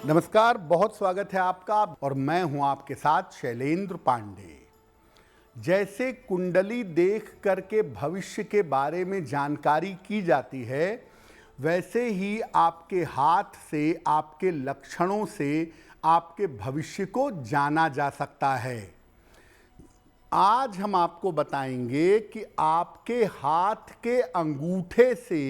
नमस्कार, बहुत स्वागत है आपका और मैं हूं आपके साथ शैलेंद्र पांडे। जैसे कुंडली देख करके भविष्य के बारे में जानकारी की जाती है, वैसे ही आपके हाथ से, आपके लक्षणों से आपके भविष्य को जाना जा सकता है। आज हम आपको बताएंगे कि आपके हाथ के अंगूठे से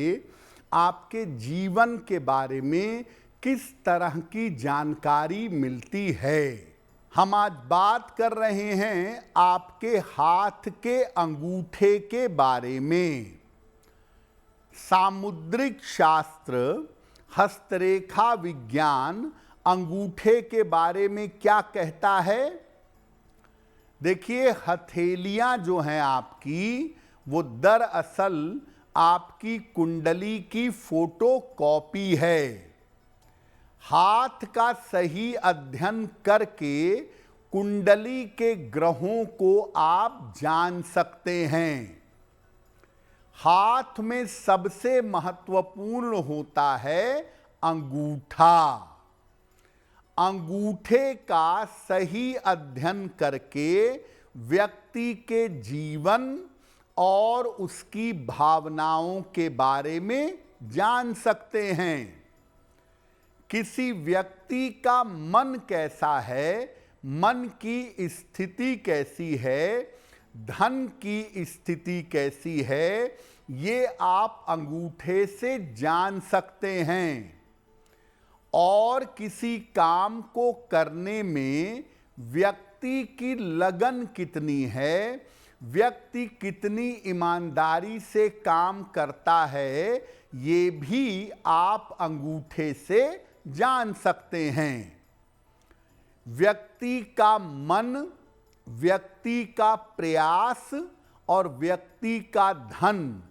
आपके जीवन के बारे में किस तरह की जानकारी मिलती है। हम आज बात कर रहे हैं आपके हाथ के अंगूठे के बारे में। सामुद्रिक शास्त्र, हस्तरेखा विज्ञान अंगूठे के बारे में क्या कहता है? देखिए, हथेलियां जो हैं आपकी, वो दरअसल आपकी कुंडली की फोटोकॉपी है। हाथ का सही अध्ययन करके कुंडली के ग्रहों को आप जान सकते हैं। हाथ में सबसे महत्वपूर्ण होता है अंगूठा। अंगूठे का सही अध्ययन करके व्यक्ति के जीवन और उसकी भावनाओं के बारे में जान सकते हैं। किसी व्यक्ति का मन कैसा है, मन की स्थिति कैसी है, धन की स्थिति कैसी है, ये आप अंगूठे से जान सकते हैं। और किसी काम को करने में व्यक्ति की लगन कितनी है, व्यक्ति कितनी ईमानदारी से काम करता है, ये भी आप अंगूठे से जान सकते हैं। व्यक्ति का मन, व्यक्ति का प्रयास और व्यक्ति का धन,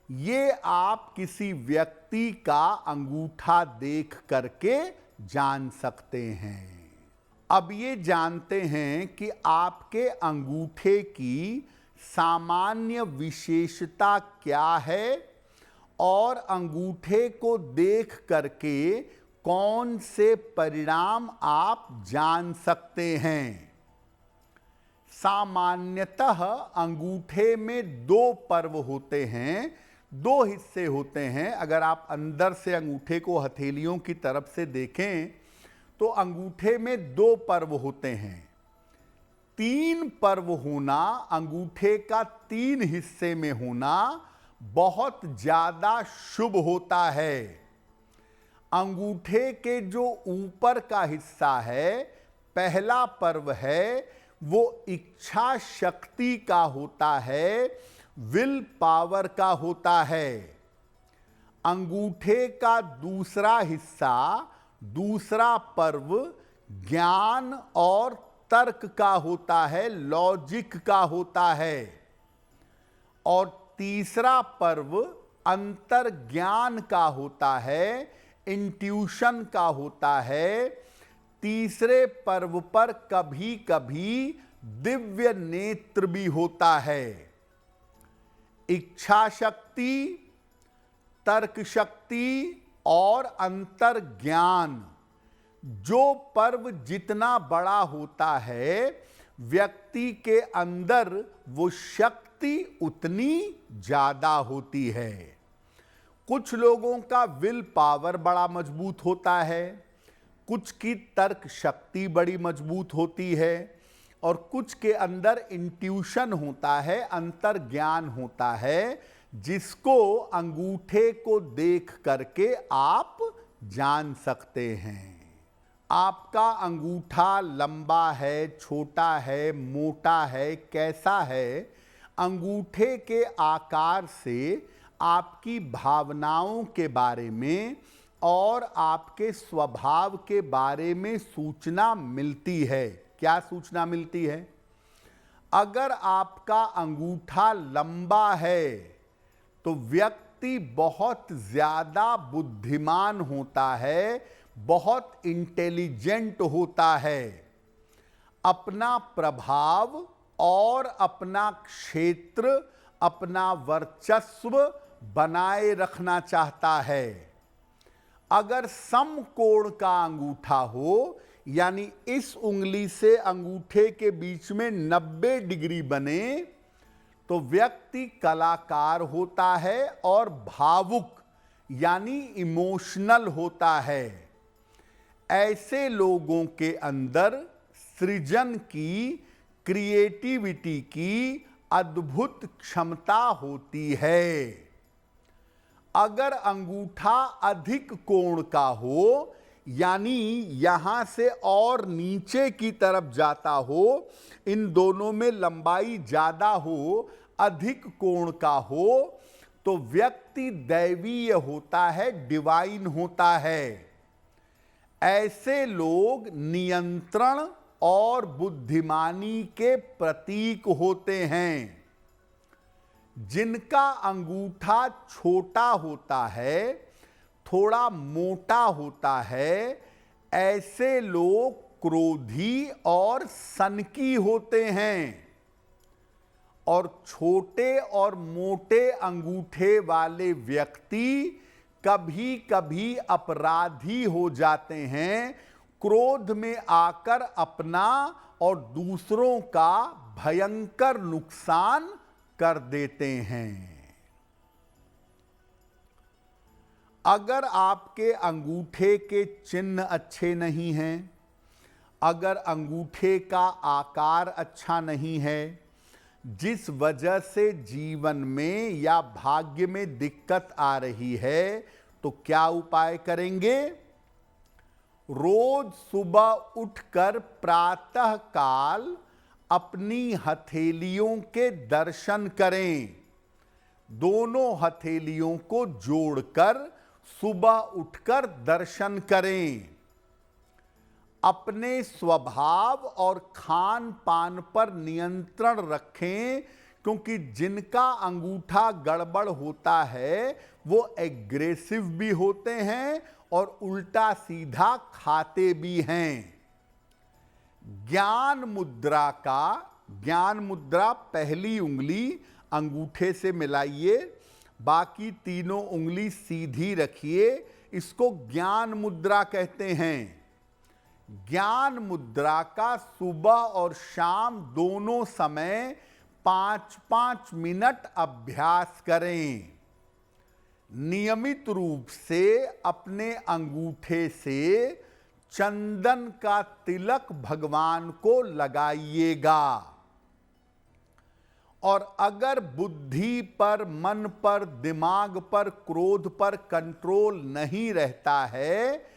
ये आप किसी व्यक्ति का अंगूठा देख करके जान सकते हैं। अब ये जानते हैं कि आपके अंगूठे की सामान्य विशेषता क्या है और अंगूठे को देख करके कौन से परिणाम आप जान सकते हैं। सामान्यतः अंगूठे में दो पर्व होते हैं, दो हिस्से होते हैं। अगर आप अंदर से अंगूठे को हथेलियों की तरफ से देखें तो अंगूठे में दो पर्व होते हैं। तीन पर्व होना, अंगूठे का तीन हिस्से में होना बहुत ज्यादा शुभ होता है। अंगूठे के जो ऊपर का हिस्सा है, पहला पर्व है, वो इच्छा शक्ति का होता है, विल पावर का होता है। अंगूठे का दूसरा हिस्सा, दूसरा पर्व ज्ञान और तर्क का होता है, लॉजिक का होता है। और तीसरा पर्व अंतर ज्ञान का होता है, इंट्यूशन का होता है। तीसरे पर्व पर कभी कभी दिव्य नेत्र भी होता है। इच्छा शक्ति, तर्क शक्ति और अंतर ज्ञान, जो पर्व जितना बड़ा होता है, व्यक्ति के अंदर वो शक्ति उतनी ज्यादा होती है। कुछ लोगों का विल पावर बड़ा मजबूत होता है, कुछ की तर्क शक्ति बड़ी मजबूत होती है और कुछ के अंदर इंट्यूशन होता है, अंतर ज्ञान होता है, जिसको अंगूठे को देख करके आप जान सकते हैं। आपका अंगूठा लंबा है, छोटा है, मोटा है, कैसा है, अंगूठे के आकार से आपकी भावनाओं के बारे में और आपके स्वभाव के बारे में सूचना मिलती है। क्या सूचना मिलती है? अगर आपका अंगूठा लंबा है तो व्यक्ति बहुत ज्यादा बुद्धिमान होता है, बहुत इंटेलिजेंट होता है, अपना प्रभाव और अपना क्षेत्र, अपना वर्चस्व बनाए रखना चाहता है। अगर समकोण का अंगूठा हो, यानी इस उंगली से अंगूठे के बीच में 90 डिग्री बने, तो व्यक्ति कलाकार होता है और भावुक यानी इमोशनल होता है। ऐसे लोगों के अंदर सृजन की, क्रिएटिविटी की अद्भुत क्षमता होती है। अगर अंगूठा अधिक कोण का हो, यानी यहां से और नीचे की तरफ जाता हो, इन दोनों में लंबाई ज्यादा हो, अधिक कोण का हो, तो व्यक्ति दैवीय होता है, डिवाइन होता है। ऐसे लोग नियंत्रण और बुद्धिमानी के प्रतीक होते हैं। जिनका अंगूठा छोटा होता है, थोड़ा मोटा होता है, ऐसे लोग क्रोधी और सनकी होते हैं। और छोटे और मोटे अंगूठे वाले व्यक्ति कभी कभी अपराधी हो जाते हैं, क्रोध में आकर अपना और दूसरों का भयंकर नुकसान कर देते हैं। अगर आपके अंगूठे के चिन्ह अच्छे नहीं हैं, अगर अंगूठे का आकार अच्छा नहीं है, जिस वजह से जीवन में या भाग्य में दिक्कत आ रही है, तो क्या उपाय करेंगे? रोज सुबह उठकर प्रातः काल अपनी हथेलियों के दर्शन करें। दोनों हथेलियों को जोड़कर सुबह उठकर दर्शन करें। अपने स्वभाव और खान पान पर नियंत्रण रखें, क्योंकि जिनका अंगूठा गड़बड़ होता है वो एग्रेसिव भी होते हैं और उल्टा सीधा खाते भी हैं। ज्ञान मुद्रा पहली उंगली अंगूठे से मिलाइए, बाकी तीनों उंगली सीधी रखिए, इसको ज्ञान मुद्रा कहते हैं। ज्ञान मुद्रा का सुबह और शाम दोनों समय 5-5 मिनट अभ्यास करें। नियमित रूप से अपने अंगूठे से चंदन का तिलक भगवान को लगाइएगा। और अगर बुद्धि पर, मन पर, दिमाग पर, क्रोध पर कंट्रोल नहीं रहता है,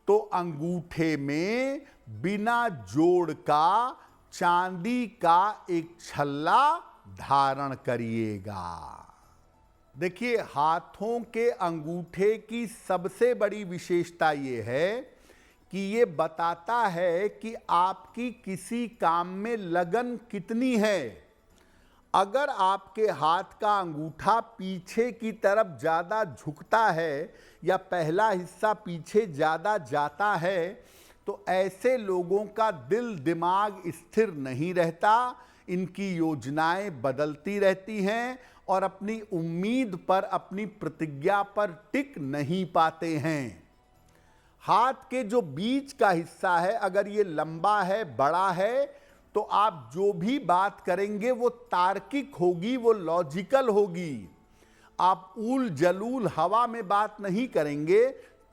तो अंगूठे में बिना जोड़ का चांदी का एक छल्ला धारण करिएगा। देखिए, हाथों के अंगूठे की सबसे बड़ी विशेषता ये है कि ये बताता है कि आपकी किसी काम में लगन कितनी है। अगर आपके हाथ का अंगूठा पीछे की तरफ ज़्यादा झुकता है या पहला हिस्सा पीछे ज़्यादा जाता है, तो ऐसे लोगों का दिल दिमाग स्थिर नहीं रहता, इनकी योजनाएं बदलती रहती हैं और अपनी उम्मीद पर, अपनी प्रतिज्ञा पर टिक नहीं पाते हैं। हाथ के जो बीच का हिस्सा है, अगर ये लंबा है, बड़ा है, तो आप जो भी बात करेंगे वो तार्किक होगी, वो लॉजिकल होगी। आप ऊल जलूल हवा में बात नहीं करेंगे,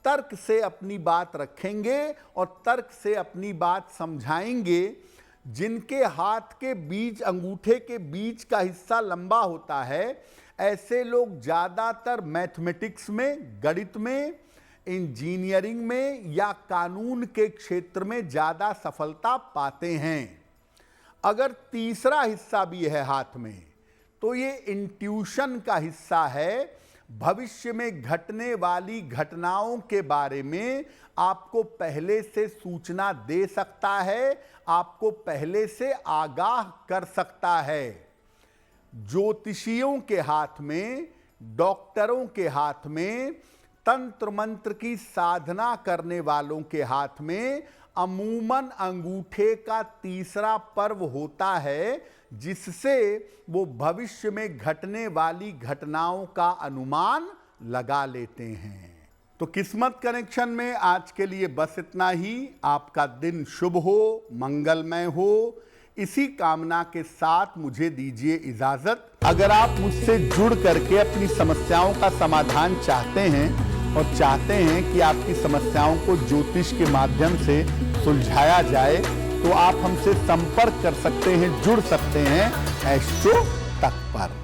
तर्क से अपनी बात रखेंगे और तर्क से अपनी बात समझाएंगे। जिनके हाथ के बीच, अंगूठे के बीच का हिस्सा लंबा होता है, ऐसे लोग ज़्यादातर मैथमेटिक्स में, गणित में, इंजीनियरिंग में या कानून के क्षेत्र में ज़्यादा सफलता पाते हैं। अगर तीसरा हिस्सा भी है हाथ में, तो ये इंट्यूशन का हिस्सा है। भविष्य में घटने वाली घटनाओं के बारे में आपको पहले से सूचना दे सकता है, आपको पहले से आगाह कर सकता है। ज्योतिषियों के हाथ में, डॉक्टरों के हाथ में, तंत्र मंत्र की साधना करने वालों के हाथ में अमूमन अंगूठे का तीसरा पर्व होता है, जिससे वो भविष्य में घटने वाली घटनाओं का अनुमान लगा लेते हैं। तो किस्मत कनेक्शन में आज के लिए बस इतना ही। आपका दिन शुभ हो, मंगलमय हो, इसी कामना के साथ मुझे दीजिए इजाजत। अगर आप मुझसे जुड़ करके अपनी समस्याओं का समाधान चाहते हैं और चाहते हैं कि आपकी समस्याओं को ज्योतिष के माध्यम से सुलझाया जाए, तो आप हमसे संपर्क कर सकते हैं, जुड़ सकते हैं एस्ट्रो तक पर।